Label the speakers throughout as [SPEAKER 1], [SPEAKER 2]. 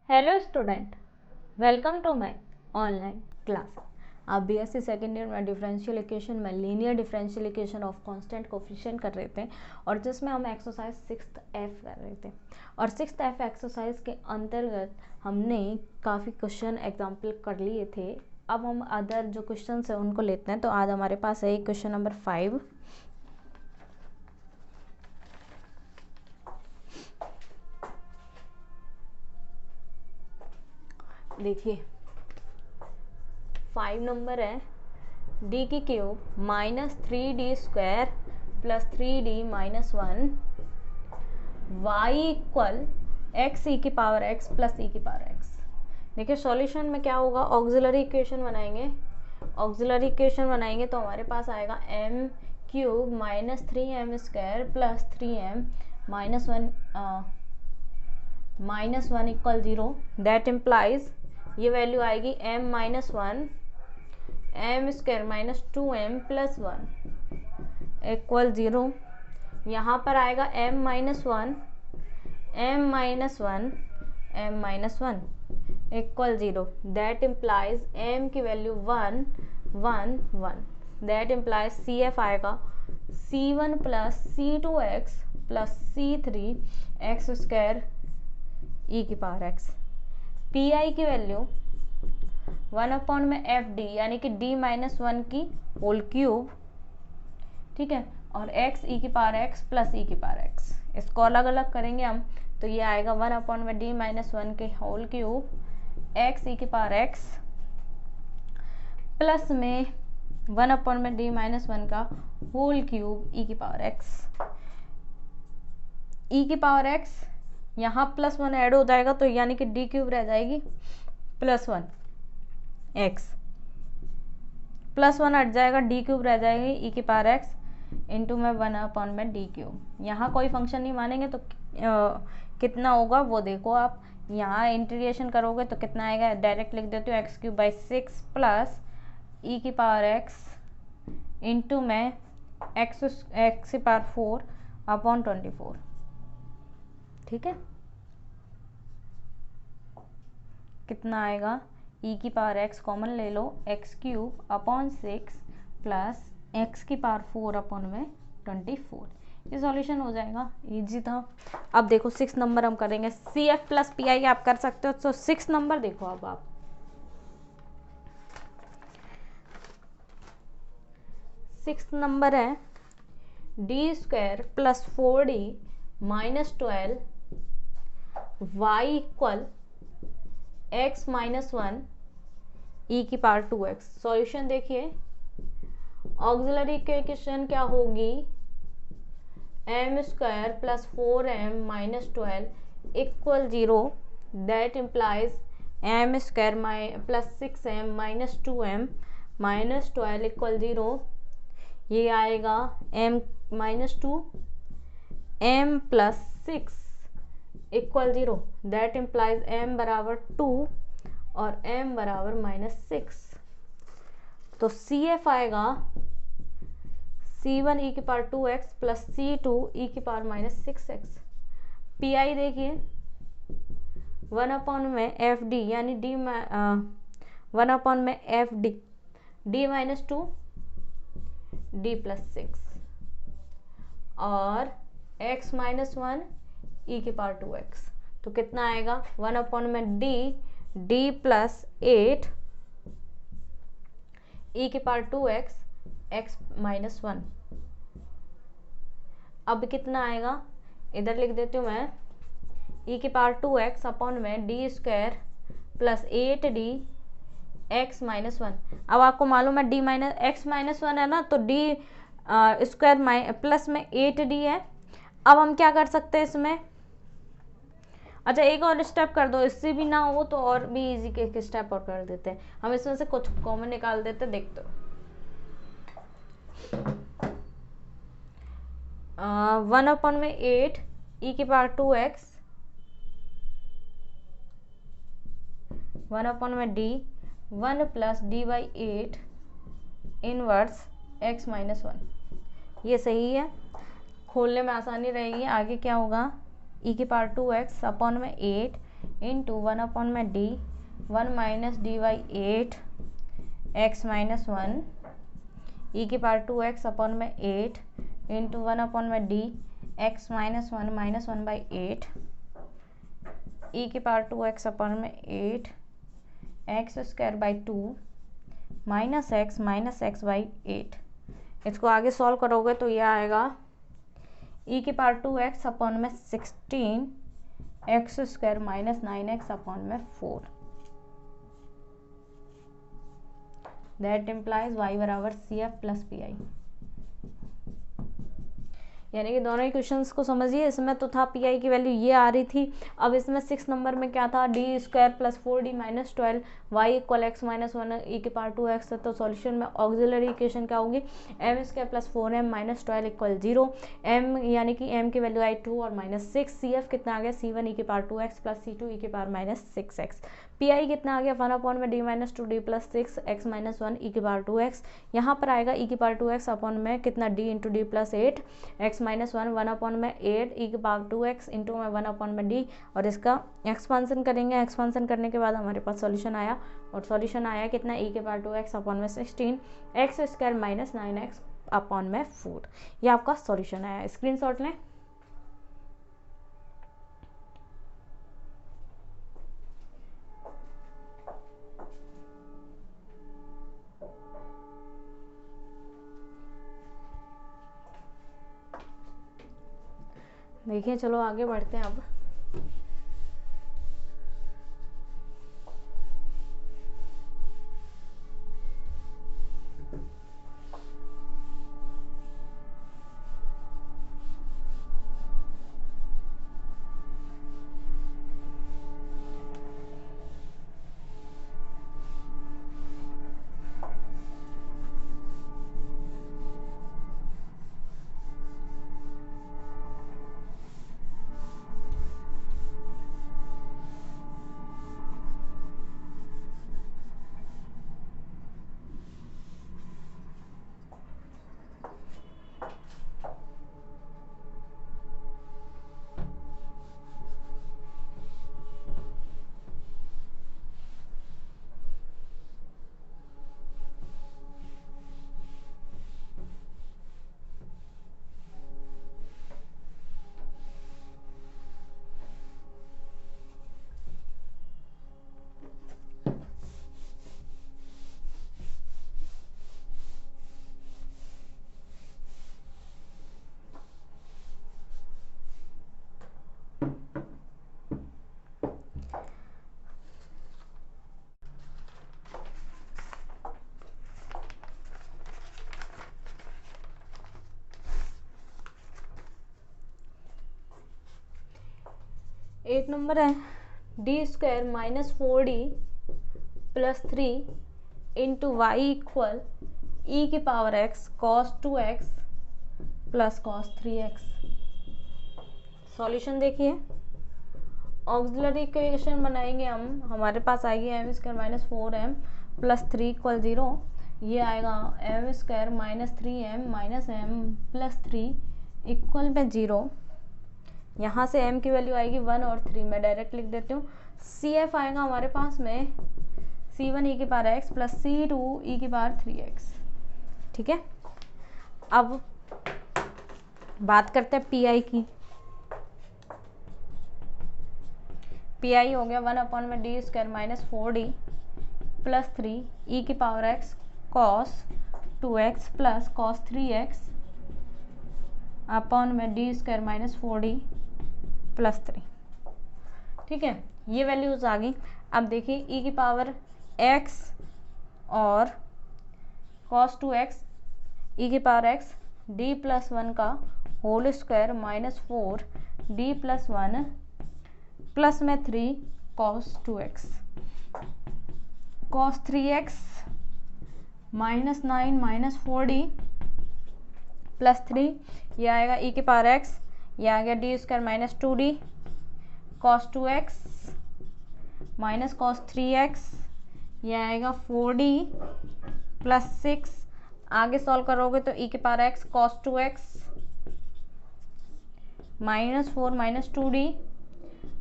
[SPEAKER 1] Hello student, welcome to my online class. आप BSc second year में differential equation में linear differential equation of constant coefficient कर रहे थे और जिसमें हम एक्सरसाइज 6th F कर रहे थे। और 6th F एक्सरसाइज के अंतर्गत हमने काफ़ी क्वेश्चन एग्जाम्पल कर लिए थे। अब हम अदर जो क्वेश्चन है उनको लेते हैं। तो आज हमारे पास है क्वेश्चन नंबर 5। देखिए 5 नंबर है, डी की cube minus 3d square plus 3d minus 1 Y equal X E की पावर एक्स प्लस ई की पावर एक्स। देखिए सॉल्यूशन में क्या होगा, ऑक्सिलरी इक्वेशन बनाएंगे। ऑक्सिलरी इक्वेशन बनाएंगे तो हमारे पास आएगा m cube minus 3m square plus 3m minus one equal 0। That implies ये वैल्यू आएगी m minus 1 m square minus 2m plus 1 equal 0। यहाँ पर आएगा m minus 1 m minus 1 m minus 1 equal 0। That implies m की value 1 1 1। That implies C F आएगा c1 plus c2x plus c3 X square E की power x. P I की value 1 में F D यानी कि d माइनस 1 की whole cube, ठीक है, और x ई की पावर x प्लस ई की पावर x। इसको अलग अलग करेंगे हम तो ये आएगा 1 में d माइनस 1 के होल क्यूब x ई की पावर x प्लस में 1 में d माइनस 1 का होल क्यूब ई की पावर x। ई की पावर x यहाँ प्लस 1 ऐड हो जाएगा तो यानी कि d क्यूब रह जाएगी प्लस 1 x प्लस 1 हट जाएगा, d क्यूब रह जाएगी ई की पावर x इंटू में 1 में d क्यूब। यहाँ कोई फंक्शन नहीं मानेंगे तो कितना होगा वो देखो आप। यहाँ इंटीग्रेशन करोगे तो कितना आएगा, डायरेक्ट लिख देते हो एक्स क्यूब बाई 6 प्लस ई की पावर x इंटू में एक्स की पावर 4 अपॉन 24। ठीक है, कितना आएगा, ई की पावर x कॉमन ले लो, X cube upon 6 plus X की पावर 4 अपॉन में 24। ये सॉल्यूशन हो जाएगा, इजी था। अब देखो 6 नंबर हम करेंगे। C F plus P I आप कर सकते हो। तो 6 नंबर देखो, अब आप 6 नंबर है D square plus 4d minus 12 y equal x minus 1 e की पावर 2x। सॉल्यूशन देखिए, ऑक्सिलरी इक्वेशन क्या होगी, m square plus 4m minus 12 equal 0। That implies m square plus 6m minus 2m minus 12 equal 0। ये आएगा m minus 2 m plus 6 equal 0। That implies m बराबर 2 और m बराबर minus 6। तो सी F आएगा c1 ई की पावर 2x प्लस c2 ई की power minus 6x। P I देखिए 1 में एफ डी यानी d 1 में F D d minus 2 d plus 6 और x माइनस 1 ई की पावर 2x। तो कितना आएगा, 1 में d प्लस 8 ई की पावर 2x x माइनस 1। अब कितना आएगा, इधर लिख देती हूँ मैं, ई की पावर 2x अपॉन में D square plus 8d x minus 1। अब आपको मालूम है d माइनस एक्स माइनस 1 है ना, तो d स्क्वायर प्लस में 8d है। अब हम क्या कर सकते हैं इसमें, अच्छा एक और स्टेप कर दो, इससे भी ना हो तो और भी इजी के स्टेप और कर देते हैं हम। इसमें से कुछ कॉमन निकाल देते, देखते हो 1 में 8 ई की पावर 2x 1 में d 1 plus d by 8 inverse x minus 1। ये सही है, खोलने में आसानी रहेगी। आगे क्या होगा, ई की पावर 2x अपॉन में 8 into 1/d 1 minus D by 8 x minus 1 e की पावर 2x अपॉन में 8 into 1/d x minus 1 minus 1/8 ई की पावर 2x अपॉन में 8 x square by 2 minus x by 8। इसको आगे सॉल्व करोगे तो यह आएगा ई की पावर 2x अपॉन में 16 x square minus 9x upon में 4। दैट इम्प्लाइज y बराबर CF प्लस PI। यानी कि दोनों ही क्वेश्चंस को समझिए। इसमें तो था PI की वैल्यू ये आ रही थी, अब इसमें 6 नंबर में क्या था, D square plus 4d minus 12 y equal x minus 1 e की पावर 2x है। तो सॉल्यूशन में ऑक्सिलरी इक्वेशन क्या होगी, M square plus 4m minus 12 equal 0। M यानी कि m की वैल्यू आई 2 और माइनस 6। CF कितना आ गया, C1 ई की पावर 2x प्लस C2 ई की पावर माइनस 6x। PI कितना आ गया, 1 में d minus 2d plus 6 x minus 1 e की पावर 2x। यहाँ पर आएगा ई की पावर 2x अपॉन में कितना d into D plus 8 x minus 1 upon में 8 ई की पावर 2x इंटू में 1 अपॉन में d, और इसका एक्सपांसन करेंगे। एक्सपांसन करने के बाद हमारे पास सॉल्यूशन आया, और सॉल्यूशन आया कितना, ई के पावर 2x अपॉन में 16 x square minus 9x upon में 4। ये आपका सॉल्यूशन आया। स्क्रीनशॉट लें। देखिए, चलो आगे बढ़ते हैं अब। एट नंबर है, D square minus 4d plus 3 into Y equal E की power x cos 2x plus cos 3x। Solution देखिए, ऑक्सिलरी इक्वेशन बनाएंगे हम। हमारे पास आएगी M square minus 4m plus 3 equal 0। ये आएगा M square minus 3m minus m plus 3 equal में 0। यहाँ से m की वैल्यू आएगी 1 और 3, मैं डायरेक्ट लिख देती हूँ। CF आएगा हमारे पास में C1 ई की पावर x प्लस C2 ई की पावर 3x। ठीक है, अब बात करते हैं PI की। PI हो गया 1 अपॉन में D square minus 4d plus 3 E की power x cos 2x plus cos 3x upon में D square minus 4d plus 3। ठीक है, ये वैल्यूज आ गई। अब देखिए, ई की पावर x और cos 2x ई की पावर x d प्लस 1 का whole square minus 4 d plus 1 plus में 3 cos 2x cos 3x minus 9 minus 4d plus 3। ये आएगा ई की पावर x, ये आ गया D square minus 2d cos 2x minus cos 3x, ये आएगा 4d प्लस 6। आगे सॉल्व करोगे तो ई की power x cos 2x minus 4 minus 2d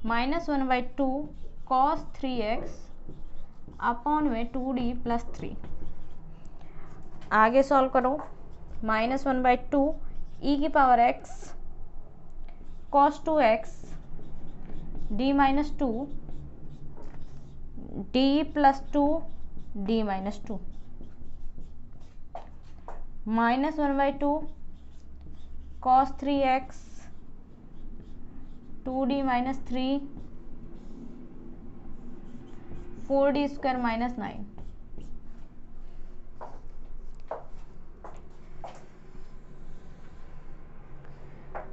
[SPEAKER 1] minus 1/2 cos 3x upon में 2d प्लस 3। आगे सॉल्व करो, -1/2 e की power x cos 2x d minus 2 d plus 2 d minus 2 -1/2 cos 3x 2d minus 3 4d square minus 9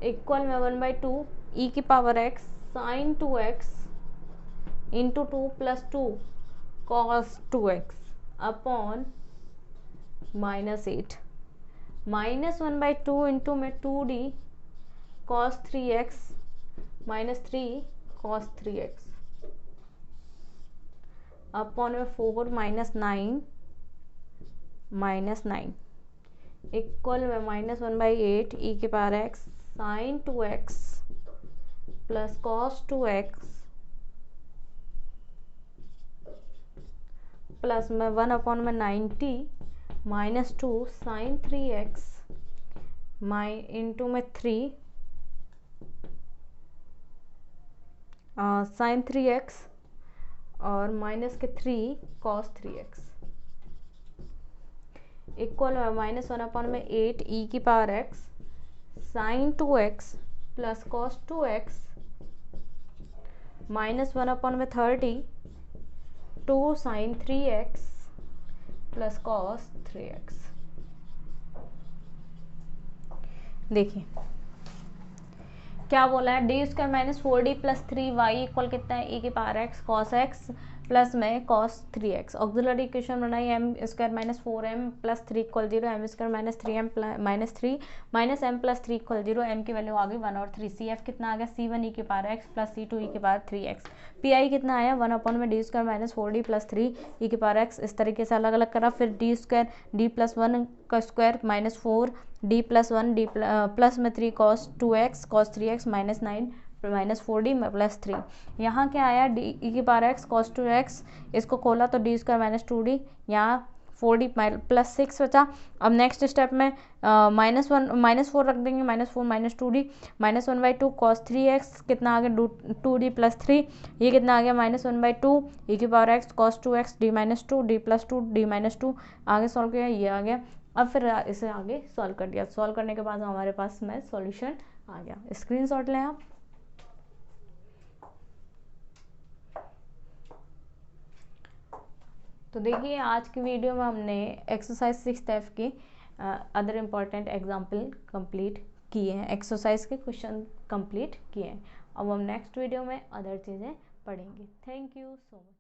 [SPEAKER 1] equal में 1/2 e की power x sin 2x into 2 plus 2 cos 2x upon -8 -1/2 into में 2d cos 3x minus 3 cos 3x upon में 4 minus 9 equal में -1/8 e की power x sin 2x plus cos 2x plus में 1 upon में 90 minus 2 sin 3x into में 3 sin 3x और minus के 3 cos 3x equal है -1 अपॉन में 8 e की power x sin 2x plus cos 2x -1 upon में 30 2 sin 3x plus cos 3x। देखिए क्या बोला है, D square minus 4d plus 3y equal कितना है, e की power x cos x plus में cos 3x। ऑक्सिलरी इक्वेशन बनाई M square minus 4m plus 3 equal 0, M square minus 3m minus 3 minus m plus 3 equal 0, m की value आ गई 1 और 3। C F कितना आ गया, c1 e की power x plus c2 e की पावर 3x। पी आई कितना आया 1 अपॉन में D square minus 4d plus 3 e की पावर x। इस तरीके से अलग अलग करा, फिर डी स्क्वायर डी प्लस 1 का square minus 4 D plus 1 D plus में 3 cos 2x cos 3x minus 9 minus 4d plus 3। यहाँ क्या आया डी ई की पावर x cos 2x, इसको खोला तो डी स्क्वायर माइनस 2d, यहाँ 4d प्लस 6 बचा। अब नेक्स्ट स्टेप में माइनस 4 रख देंगे, -4 माइनस 2d -1/2 cos 3x कितना आ गया 2d प्लस 3, ये कितना आ गया -1/2 e की power x cos 2x d minus 2 d plus 2 d minus 2। आगे सॉल्व किया, ये आ गया। अब फिर इसे आगे सॉल्व कर दिया, सॉल्व करने के बाद हमारे पास में सॉल्यूशन आ गया। स्क्रीनशॉट लें आप। तो देखिए आज की वीडियो में हमने एक्सरसाइज 6F की अदर इम्पॉर्टेंट एग्जाम्पल कंप्लीट किए हैं, एक्सरसाइज के क्वेश्चन कंप्लीट किए हैं। अब हम नेक्स्ट वीडियो में अदर चीज़ें पढ़ेंगे। Thank you so much.